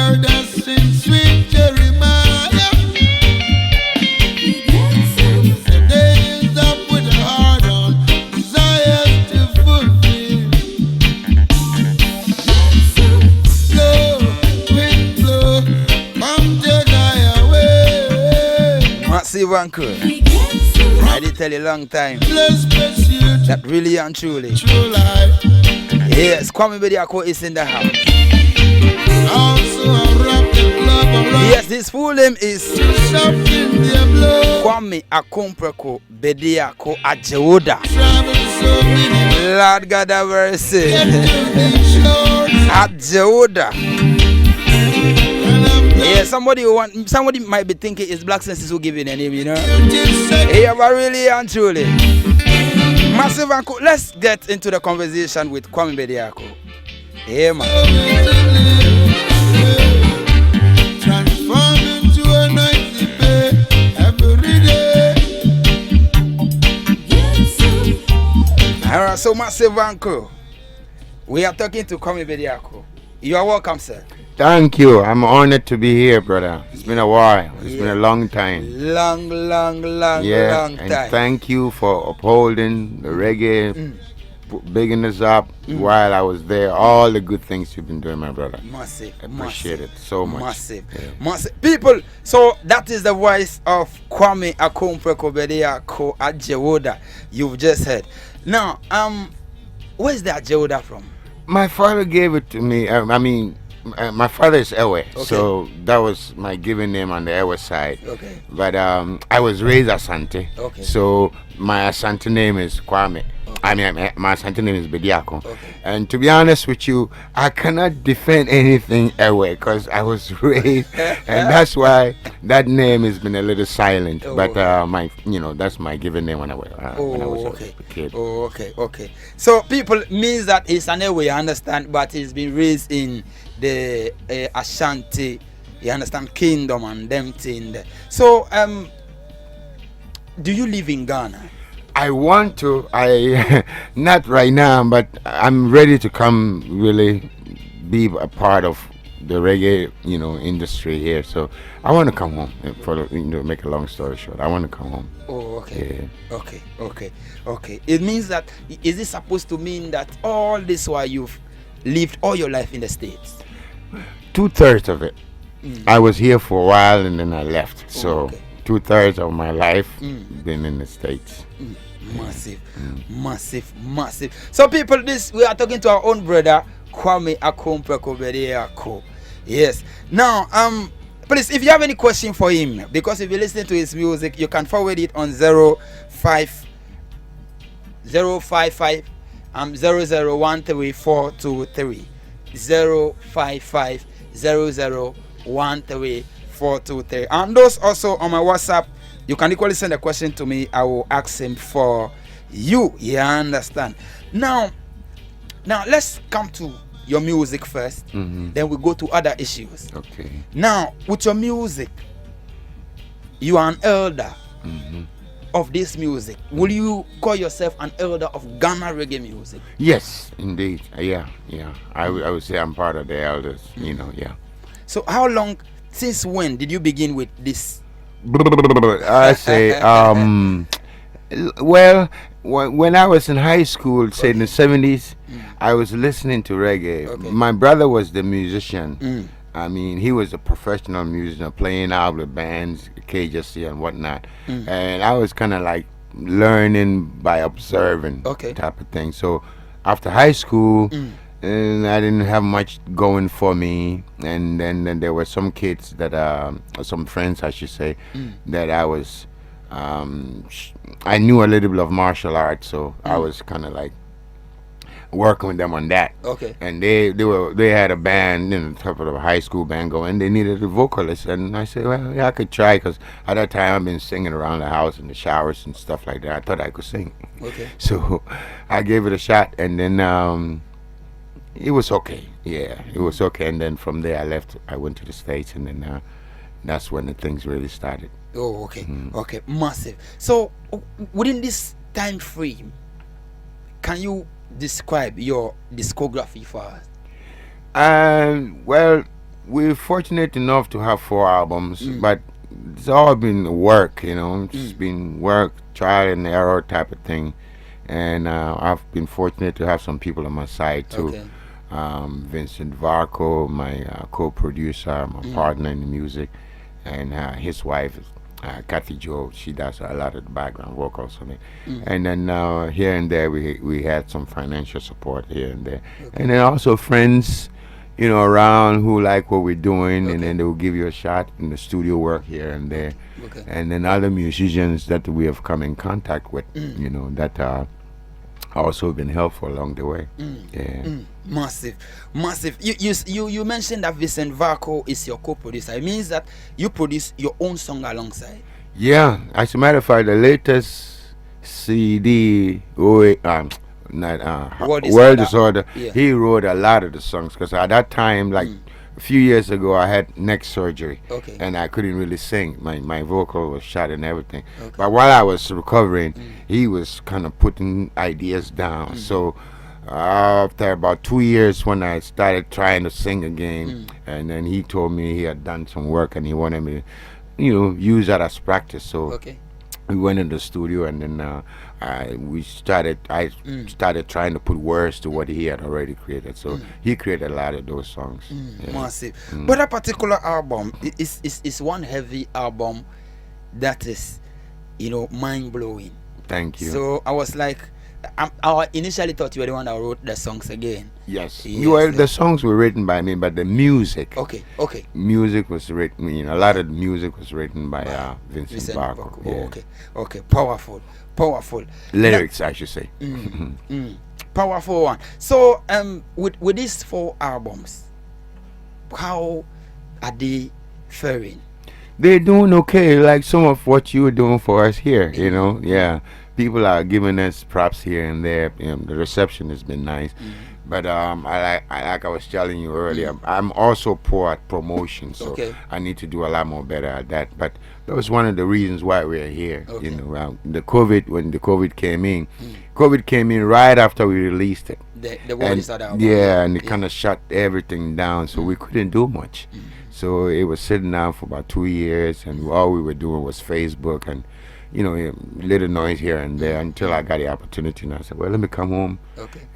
heard us sing sweet Jeremiah. The day is up with a heart on desires to fulfill. Blow, wind blow, come take I away. Massive uncle. I did tell you a long time. Bless pursuit, That really and truly. true life. Yes, Kwame Bediako is in the house. Also I wrap the club around. Yes, his full name is Something their blow. Kwame Akompreko Bediako Ajeoda. Travel so many Lord God have mercy. shores. Ajeoda. And I'm Yeah, somebody might be thinking it's Blakk Senses who give it a name, you know. just second. Yeah, but really and truly. Massive uncle, let's get into the conversation with Kwame Bediako. Yeah, man. Transform into a nice day every day. Alright, so Massive uncle, we are talking to Kwame Bediako. You are welcome, sir. Thank you. I'm honored to be here, brother. It's been a while. It's been a long time. Long And time. thank you for upholding the reggae, bigging us up while I was there. All the good things you've been doing, my brother. Massive. I appreciate it so much. Massive. Yeah. Massive. People, so that is the voice of Kwame Akompreko Bediako Ajeoda. You've just heard. Now, where's the Ajeoda from? My father gave it to me. My father is Ewe, Okay. so that was my given name on the Ewe side. Okay. But I was raised Asante, Okay. so my Asante name is Kwame. I mean, my Asante name is Bediako. Okay. And to be honest with you, I cannot defend anything Ewe because I was raised, and that's why that name has been a little silent. Oh, but okay. that's my given name when I was Okay. a kid. Oh, okay. So people means that he's an Ewe, I understand, but he's been raised in the Ashanti, you understand, kingdom and them thing there. So do you live in Ghana? I want to. Not right now, but I'm ready to come really be a part of the reggae, industry here. So I want to come home. Make a long story short, I want to come home. Oh, okay. Yeah. Okay. It means that, is it supposed to mean that all this while you've lived all your life in the States? 2/3 of it. I was here for a while and then I left. So okay. 2/3 of my life been in the States. Massive. So people, we are talking to our own brother Kwame Akompreko Bediako. Yes. Now, please, if you have any question for him, because if you listen to his music, you can forward it on 055 0013423 055 0013423. And those also on my WhatsApp, you can equally send a question to me. I will ask him for you. You understand? Now let's come to your music first. Then we go to other issues. Okay. Now, with your music, you are an elder of this music. Will you call yourself an elder of Ghana reggae music? Yes, indeed. Yeah. I would say I'm part of the elders. Yeah. So how long, since when did you begin with this? I say, well, when I was in high school, say in the 70s, I was listening to reggae. Okay. My brother was the musician. I mean, he was a professional musician, playing out with bands, KJC and whatnot. And I was kind of like learning by observing, type of thing. So after high school, and I didn't have much going for me, and then there were some kids that some friends I should say that I was I knew a little bit of martial arts, so I was kind of like working with them on that. Okay. And they had a band, top of a high school band going. They needed a vocalist, and I said, well, yeah, I could try, because at that time I've been singing around the house in the showers and stuff like that. I thought I could sing. Okay. So I gave it a shot, and then it was okay. Yeah, it was okay. And then from there I left. I went to the States, and then that's when the things really started. Oh, okay. Okay, massive. So within this time frame, can you describe your discography for us? Well, we're fortunate enough to have 4 albums, but it's all been work, you know. It's been work, trial and error type of thing. And I've been fortunate to have some people on my side too. Okay. Vincent Varco, my co-producer, my partner in the music, and his wife, Kathy Joe. She does a lot of the background vocals on it. And then here and there we had some financial support here and there. And then also friends, you know, around who like what we're doing, and then they will give you a shot in the studio work here and there. And then other musicians that we have come in contact with, you know, that also been helpful along the way. Massive. You mentioned that Vincent Varco is your co-producer. It means that you produce your own song alongside. Yeah, as a matter of fact, the latest CD, World Disorder, he wrote a lot of the songs, because at that time, like a few years ago, I had neck surgery, and I couldn't really sing. My vocal was shot and everything. But while I was recovering, he was kind of putting ideas down. So after about 2 years, when I started trying to sing again, and then he told me he had done some work and he wanted me to, you know, use that as practice. So we went in the studio, and then I started trying to put words to what he had already created. So he created a lot of those songs. Massive. But that particular album is one heavy album that is, you know, mind-blowing. Thank you. So I was like, I initially thought you were the one that wrote the songs again. Yes. Well, the songs were written by me, but the music. Music was written. You know, a lot of the music was written by Vincent Varco. Okay. Powerful. Lyrics, I should say. Powerful one. So, with these 4 albums, how are they faring? They're doing okay. Like some of what you were doing for us here. You know, people are giving us props here and there. You know, the reception has been nice. But like I was telling you earlier, I'm also poor at promotion, so I need to do a lot more better at that. But that was one of the reasons why we're here. You know, when the COVID came in right after we released it. The World is Other album. Yeah, and it kind of shut everything down, so we couldn't do much. So it was sitting down for about 2 years, and all we were doing was Facebook and, you know, a little noise here and there, until I got the opportunity, and I said, well, let me come home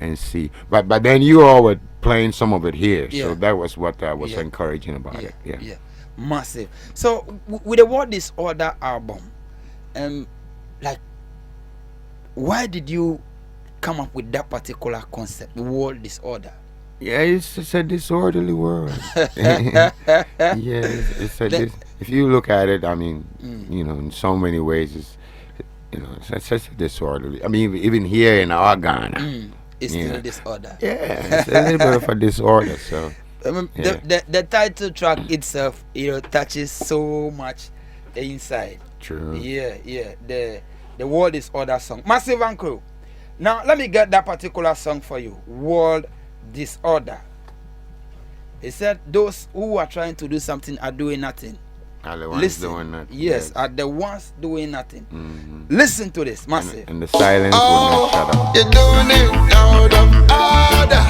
and see. But then you all were playing some of it here, so that was what was encouraging about it. Massive. So with the World Disorder album, like, why did you come up with that particular concept, World Disorder? Yeah, it's a disorderly world. If you look at it, I mean, you know, in so many ways, it's such a disorderly. I mean, even here in our Ghana, it's still a disorder. Yeah, it's a little bit of a disorder. So the title track itself, you know, touches so much inside. True. Yeah. The World Disorder song, Massive and Crew. Now let me get that particular song for you, World Disorder. He said those who are trying to do something are doing nothing. Are the ones doing nothing. Yes, are the ones doing nothing. Listen to this, Massive. And the silence will not shut up. You're doing it out of order.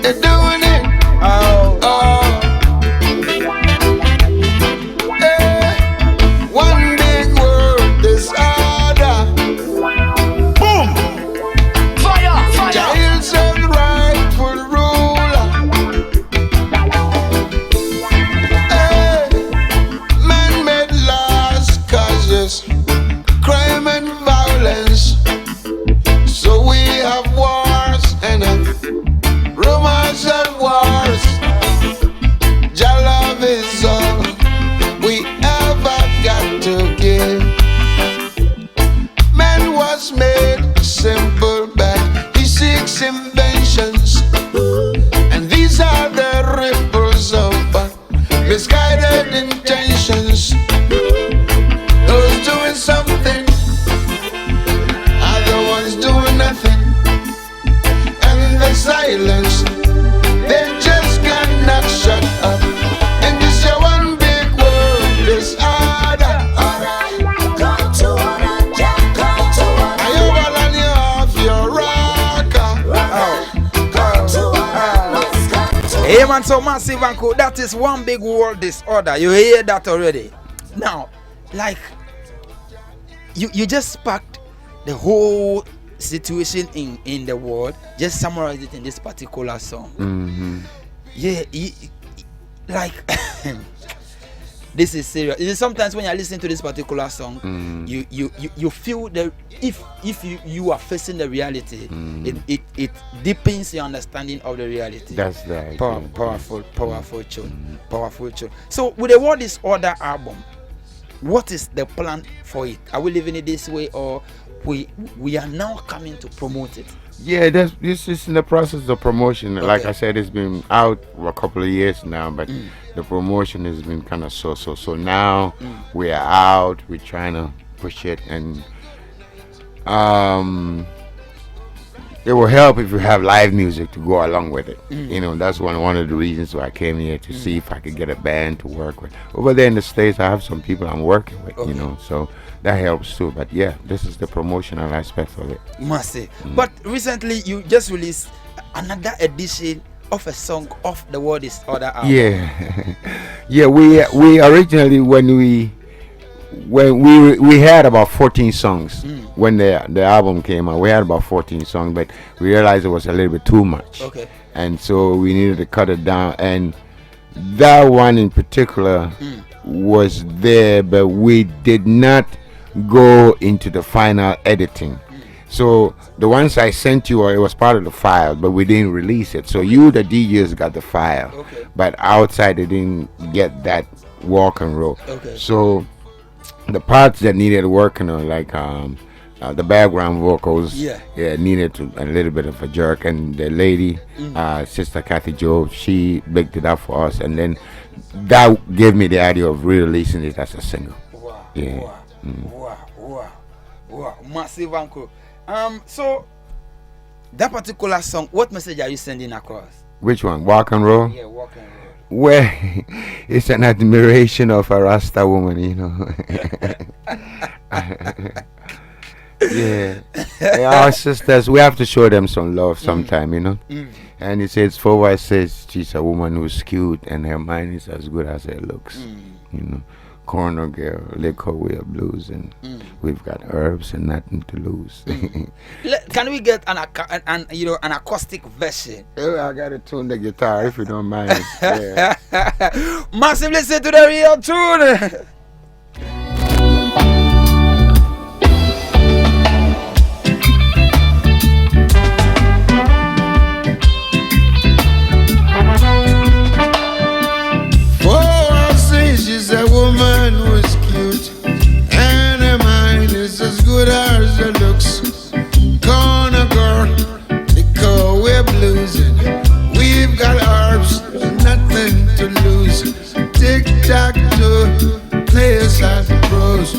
You're doing it. One big word, disorder. Boom. Fire. Giants and rightful ruler. Man-made laws causes crime and violence. So we have Hey man, so Massive Uncle, that is one big world disorder. You hear that already? Now, like, you just sparked the whole situation in the world. Just summarize it in this particular song. Yeah, like this is serious. Sometimes when you listen to this particular song, you feel that if you are facing the reality, it deepens your understanding of the reality. That's right. Powerful tune. Powerful tune. So with the World Disorder album, what is the plan for it? Are we leaving it this way, or we are now coming to promote it? Yeah, this is in the process of promotion. Okay. Like I said, it's been out for a couple of years now, but the promotion has been kind of so. Now we are out. We're trying to push it, and it will help if you have live music to go along with it. You know, that's one of the reasons why I came here to see if I could get a band to work with. Over there in the States, I have some people I'm working with. You know, so that helps too. But yeah, this is the promotional aspect of it. Must say. But recently you just released another edition of a song of the World Disorder album. Yeah. We originally when we had about 14 songs when the album came out. We had about 14 songs, but we realized it was a little bit too much. Okay. And so we needed to cut it down, and that one in particular was there, but we did not go into the final editing. So the ones I sent you, it was part of the file, but we didn't release it. So you, the DJs, got the file, but outside they didn't get that walk and roll. So the parts that needed working on, like the background vocals, needed a little bit of a jerk, and the lady, Sister Kathy Joe, she baked it up for us, and then that gave me the idea of re-releasing it as a single. Wow, Massive Uncle. So that particular song, what message are you sending across? Which one? Walk and Roll? Yeah, Walk and Roll. Well, it's an admiration of a Rasta woman, you know. Yeah, our sisters, we have to show them some love sometime, you know. And it says, forward says she's a woman who's cute and her mind is as good as her looks, you know. Corner girl, liquor, we're blues, and we've got herbs and nothing to lose. Can we get an acoustic version? I gotta tune the guitar if you don't mind. Massive, listen to the real tune. She's a woman who's cute, and her mind is as good as her looks. Corner girl, liquor, we're bluesing. We've got herbs, nothing to lose. Tic-tac-toe, play us as the pros.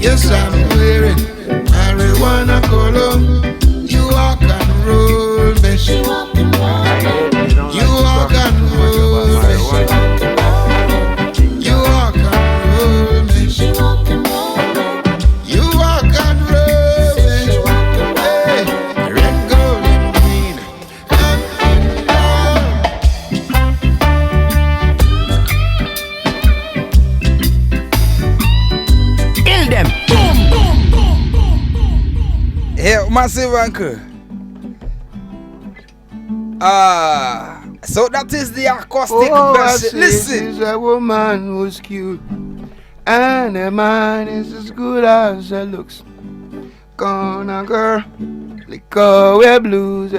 Yes, I'm wearing marijuana cologne. You walk and roll, bitch. You walk and roll. You walk and roll, bitch. Massive Uncle. So that is the acoustic version. Listen. She's a woman who's cute, and her mind is as good as her looks. Gonna girl, liquor, we're blues,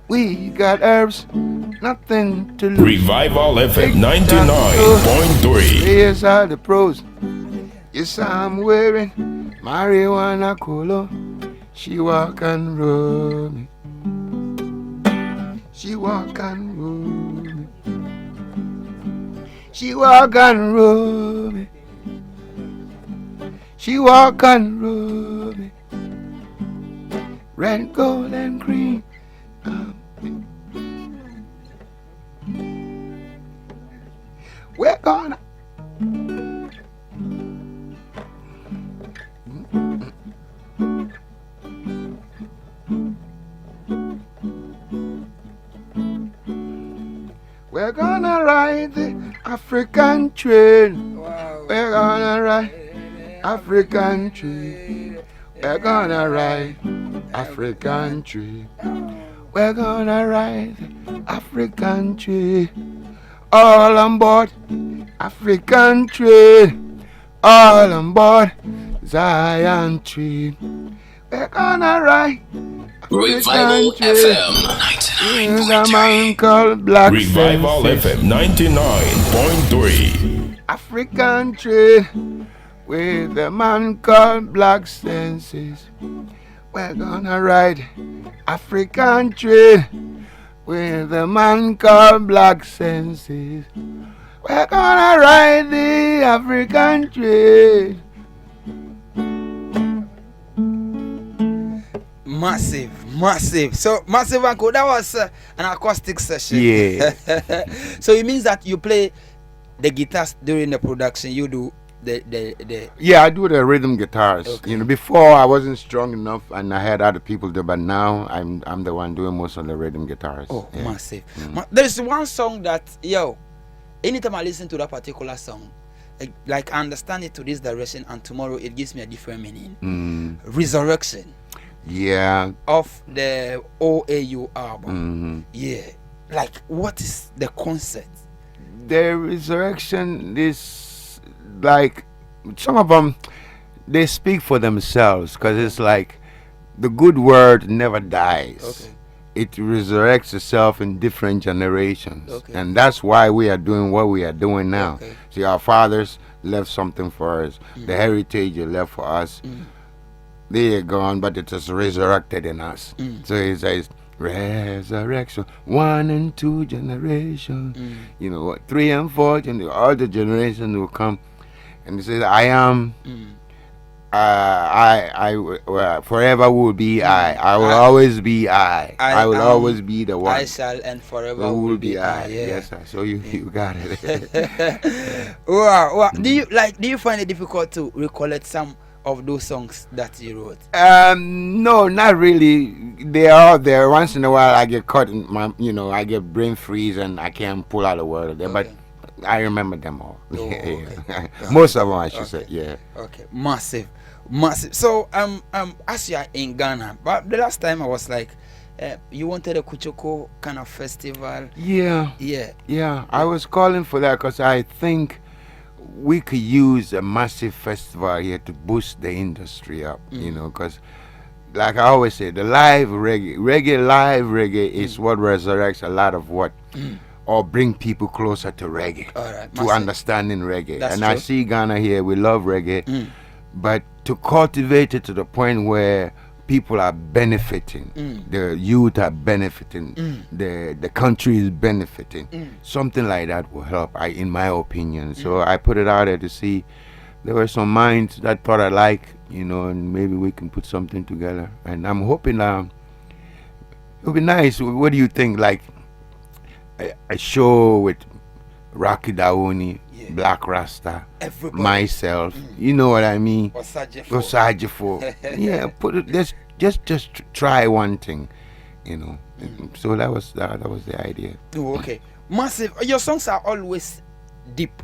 we got herbs, nothing to lose. Revival FM 99.3. Here's all the pros. Yes, I'm wearing marijuana colo. She walk and roll me. She walk and roll me. She walk and roll me. She walk and roll me. Red, gold, and green. We're gonna. We're gonna ride the African train. We're gonna ride African train. We're gonna ride African train. We're gonna ride African train. All on board African train. All on board Zion train. We're gonna ride Revival African train. FM With a 99.3. man called Blakk Revival Senses. FM 99.3. African train with a man called Blakk Senses. We're gonna ride African train with a man called Blakk Senses. We're gonna ride the African train. Massive. So massive uncle, that was an acoustic session. Yeah. So it means that you play the guitars during the production. You do the Yeah, I do the rhythm guitars. Okay. You know, before I wasn't strong enough and I had other people do, but now I'm the one doing most of the rhythm guitars. Oh, Yeah. massive. There's one song that anytime I listen to that particular song, like I understand it to this direction, and tomorrow it gives me a different meaning. Resurrection Yeah. of the OAU album. Yeah, like what is the concept? The resurrection is like some of them, they speak for themselves because it's like the good word never dies. Okay. It resurrects itself in different generations. Okay. And that's why we are doing what we are doing now. Okay. See, our fathers left something for us. The heritage they left for us. They are gone, but it is resurrected in us. So it says, resurrection, 1 and 2 generation. You know, 3 and 4, all the generations will come. And it says, I am, I forever will be I will always be I will always be the one. I shall and forever will be I. Yeah. Yes, sir. So you got it. Wow. Do you find it difficult to recollect some of those songs that you wrote? No, not really. They are out there. Once in a while, I get caught in my, I get brain freeze and I can't pull out a word of them. Okay. But I remember them all. Oh, okay. Most of them, I should say. Yeah. Okay. Massive. So as you are in Ghana, but the last time I was like, you wanted a Kuchoko kind of festival. Yeah. Yeah. I was calling for that because I think we could use a massive festival here to boost the industry up, because like I always say, the live reggae is what resurrects a lot of what, or bring people closer to reggae, All right, to massive. understanding reggae. That's and true. I see Ghana here, we love reggae, but to cultivate it to the point where people are benefiting, the youth are benefiting, the country is benefiting. Something like that will help, in my opinion. So I put it out there to see there were some minds that thought I like, and maybe we can put something together. And I'm hoping it'll be nice. What do you think? Like a show with Rocky Daoni, Black Rasta, Everybody. myself. You know what I mean? Osajefo. Yeah, put it. Just try one thing, So that was the idea. Oh, okay. Massive. Your songs are always deep.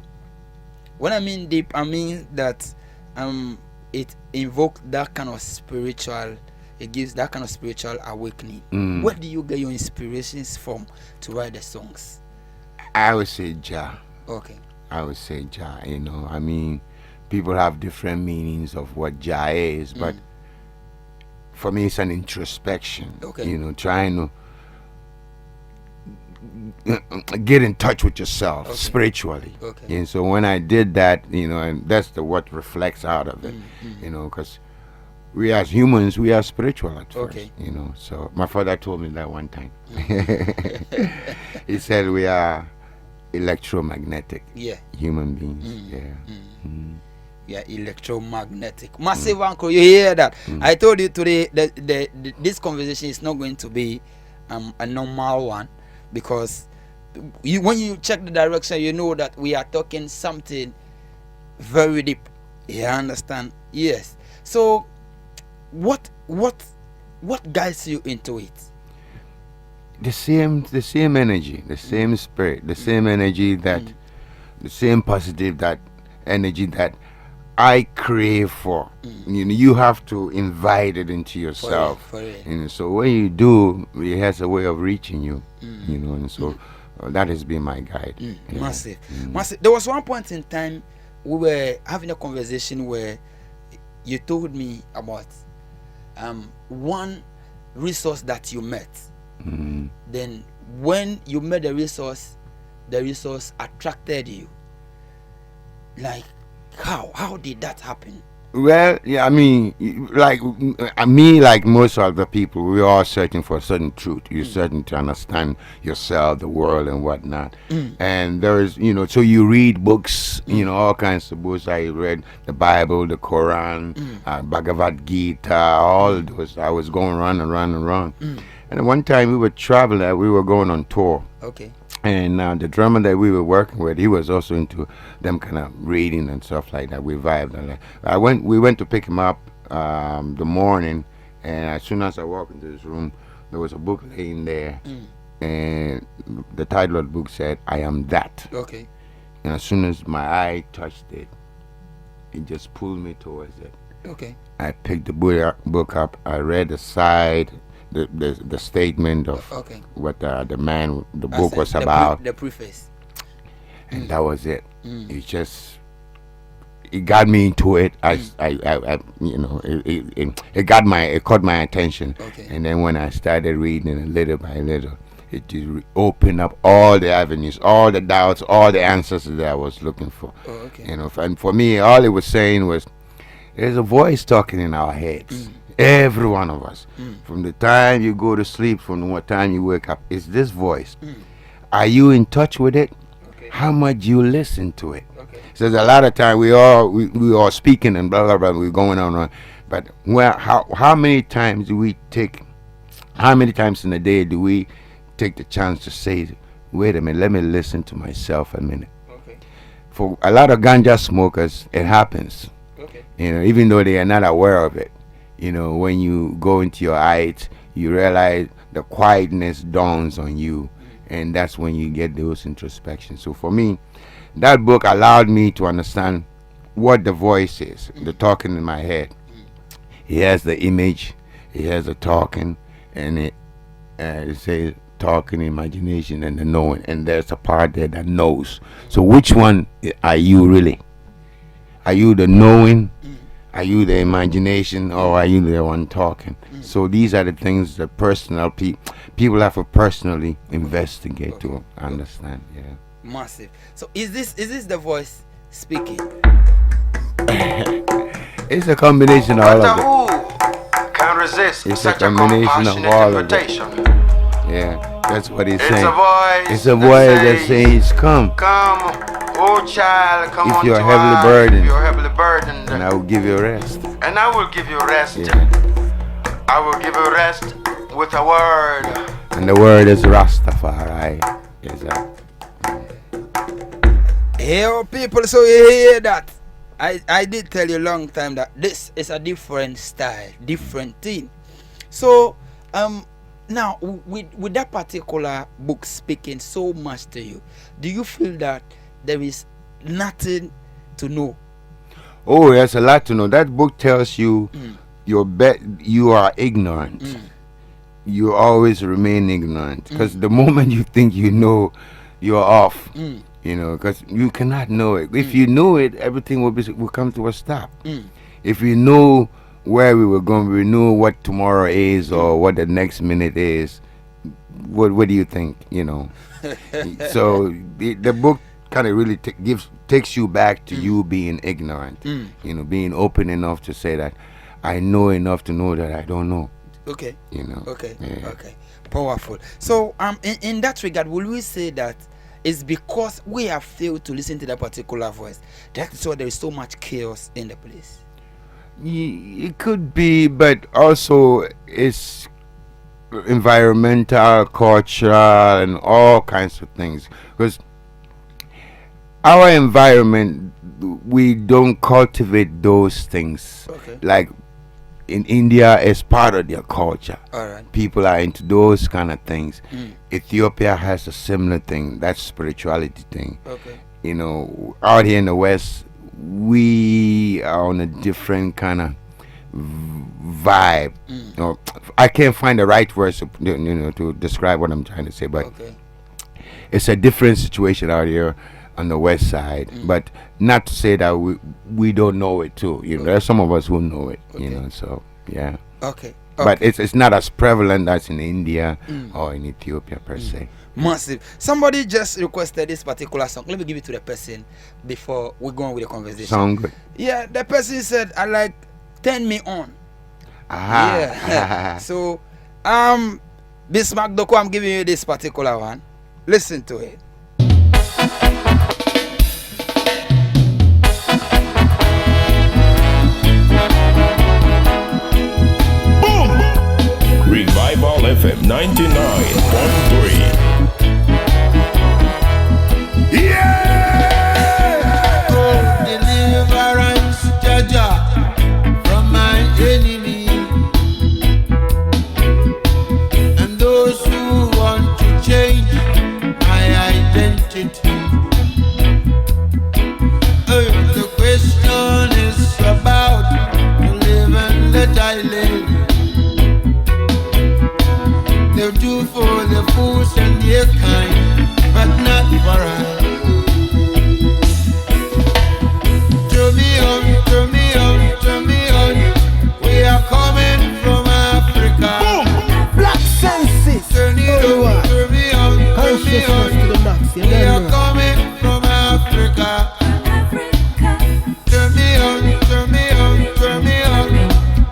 When I mean deep, I mean that it invokes that kind of spiritual. It gives that kind of spiritual awakening. Where do you get your inspirations from to write the songs? I would say Jah. Okay. I would say Jah. I mean, people have different meanings of what Jah is, but for me, it's an introspection. Okay. Trying to get in touch with yourself spiritually. Okay. And so when I did that, and that's what reflects out of it, because we as humans, we are spiritual at first, Okay. So my father told me that one time. He said we are electromagnetic human beings. Yeah, electromagnetic. Massive uncle, you hear that? I told you today that this conversation is not going to be a normal one, because when you check the direction, you know that we are talking something very deep. You understand? Yes. So what guides you into it? the same energy, the same spirit, the same energy that, the same positive that energy that I crave for. You know, you have to invite it into yourself. For it. You know, so when you do, it has a way of reaching you. You know, and so that has been my guide. Yeah. Massive. There was one point in time we were having a conversation where you told me about one resource that you met. Then when you met the resource attracted you. Like, how did that happen? Well, yeah, I mean, like me, like most of the people, we are searching for a certain truth. You're searching to understand yourself, the world, and whatnot. And there is, you know, so you read books, you know, all kinds of books. I read the Bible, the Quran, Bhagavad Gita, all those. I was going around and around and around. And at one time we were traveling, we were going on tour. Okay. And the drummer that we were working with, he was also into them kind of reading and stuff like that. We vibed on that. We went to pick him up the morning, and as soon as I walked into this room, there was a book laying there, and the title of the book said, "I Am That." Okay. And as soon as my eye touched it, it just pulled me towards it. Okay. I picked the book up. I read the side. The statement of what the book was about, the preface, and that was it. It got me into it. I you know, it caught my attention. Okay. And then when I started reading it little by little, it just opened up all the avenues, all the doubts, all the answers that I was looking for. You know, and for me, all it was saying was, there's a voice talking in our heads. Every one of us, from the time you go to sleep, from the time you wake up, is this voice. Are you in touch with it? How much you listen to it? So there's a lot of time we all speaking and blah blah blah, we're going on, but how many times do we take? How many times in a day do we take the chance to say, wait a minute, let me listen to myself a minute? For a lot of ganja smokers, it happens. You know, even though they are not aware of it. You know, when you go into your eyes, you realize the quietness dawns on you, and that's when you get those introspections. So for me, that book allowed me to understand what the voice is, the talking in my head. It has the image, it has the talking, and it says talking, imagination, and the knowing, and there's a part there that knows. So which one are you really? Are you the knowing? Are you the imagination, or are you the one talking? So these are the things that people have to personally investigate to understand. Yeah. Massive. So is this the voice speaking? It's a combination of all of it. Who can resist It's such a combination of all of it. invitation? Yeah, that's what he's It's saying. a voice. It's a voice that says, "Come, oh child, come if on you're to heavily us, burdened, if you're heavily burdened, and I will give you rest." and I will give you rest. Yeah. I will give you rest with a word. And the word is Rastafari. Is that? Hey, people, so you hear that? I did tell you a long time that this is a different style, different thing. So now with that particular book speaking so much to you, do you feel that there is nothing to know? Oh, there's a lot to know. That book tells you you are ignorant. You always remain ignorant, because the moment you think you know, you're off. You know, because you cannot know it. If you know it, everything will come to a stop. If you know where we were going, we know what tomorrow is or what the next minute is, what do you think? You know. So the book kind of really takes you back to you being ignorant. You know, being open enough to say that I know enough to know that I don't know. Okay. You know. Okay. Yeah. Okay. Powerful. So in that regard, will we say that it's because we have failed to listen to that particular voice, that's why there is so much chaos in the place? It could be, but also it's environmental, cultural, and all kinds of things. Because our environment, we don't cultivate those things. Okay. Like in India is part of their culture. All right. People are into those kind of things. Ethiopia has a similar thing, that spirituality thing. Okay. You know, out here in the West, we are on a different kind of vibe. You know, I can't find the right words to, to describe what I'm trying to say, but Okay. it's a different situation out here on the West side. But not to say that we don't know it too. You know, there are some of us who know it. You know, so yeah. Okay. But it's not as prevalent as in India or in Ethiopia per se. Massive. Somebody just requested this particular song. Let me give it to the person before we go on with the conversation. Sound good. Yeah, the person said, I like Turn Me On. Aha. Yeah. So, Bismarck Doko, I'm giving you this particular one. Listen to it. Revival FM 99.3. Deliverance, Jaja, from my enemy, and those who want to change my identity. The question is about to live and let I live. They'll do for the fools and their kind, but not for us. Turn me on, turn me on, turn me on. We are coming from Africa. Blakk Senses. Turn it on, turn me on, turn me on. To the max. You We are know. coming from Africa. Turn me on, turn me on, turn me on.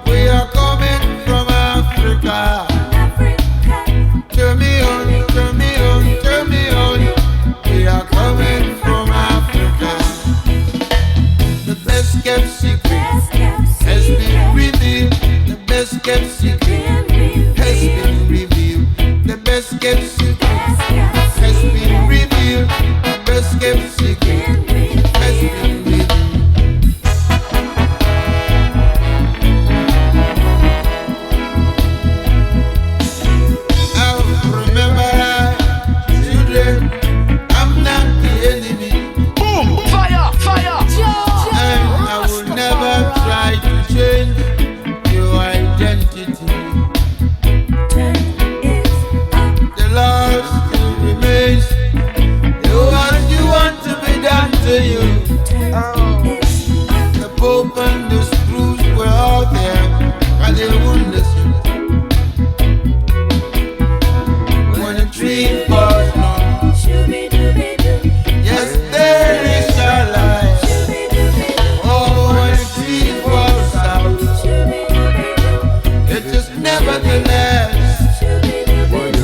We are coming from Africa. Turn me on, turn me on, turn me on. We are coming from Africa. The best kept secret has been revealed. The best kept secret has been revealed. The best kept secret has been revealed. The best kept secret has been revealed. Remember, children, I'm not the enemy. Fire, fire. And I will never try to change your identity. The law still remains. Do what you want to be done to you. The Pope and the screws were out there, but they wouldn't listen. When a tree falls down, yes, there is a light. Oh, when a tree falls out, it is nevertheless.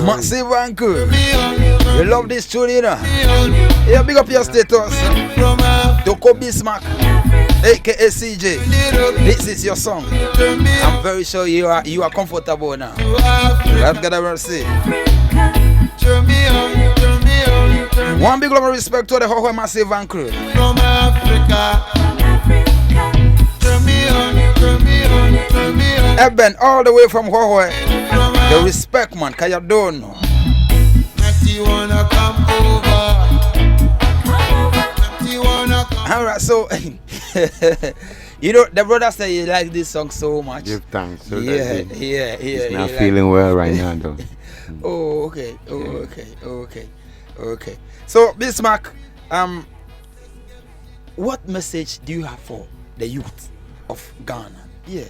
Massive and cool. Me on, You love this tune, you know? me on, Yeah, big up your status. from Africa. Doko Bismarck, aka CJ. This is your song. Turn me I'm very sure you are comfortable now. to Africa. Let's get a mercy. Turn me on, turn me on, turn me One big love and respect to the whole Massive and crew. from Africa. Turn me on, turn me on, turn me on, Eben all the way from Hohoe. from The Africa. respect, man, cause you don't know. You wanna come over? You wanna come? Alright, so you know the brother said he likes this song so much. Give thanks. So Yeah, that yeah. he's not he feeling well right now, though. Oh, okay. Okay. So Bismarck, what message do you have for the youth of Ghana? Yeah.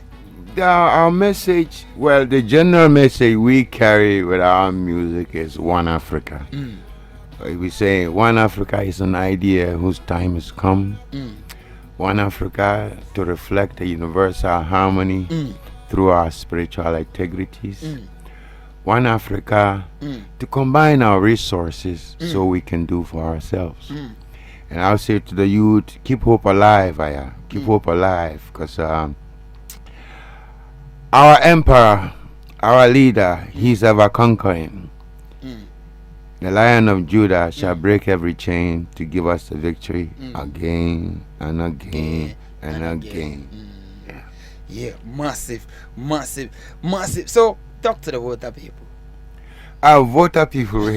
Our message, well, the general message we carry with our music is One Africa. We say One Africa is an idea whose time has come. One Africa to reflect the universal harmony through our spiritual integrities. One Africa to combine our resources so we can do for ourselves. And I'll say to the youth, keep hope alive, Aya. Keep hope alive, because our emperor, our leader, he's ever conquering. The Lion of Judah shall break every chain to give us the victory again and again and again. Yeah, massive. So talk to the water people. Voter people,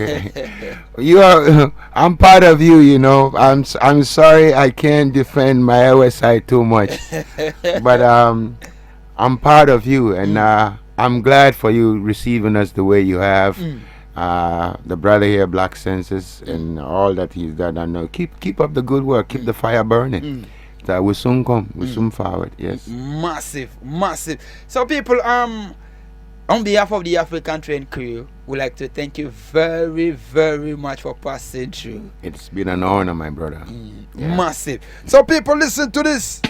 you are. I'm part of you. You know. I'm sorry I can't defend my OSI too much, but I'm part of you, and I'm glad for you receiving us the way you have. The brother here, Blakk Senses, and all that he's done. And keep up the good work. Keep the fire burning. That we soon come. We soon forward. Yes. Massive. So people, on behalf of the Afrikan Train crew, we'd like to thank you very, very much for passing through. It's been an honor, my brother. Massive. So people, listen to this.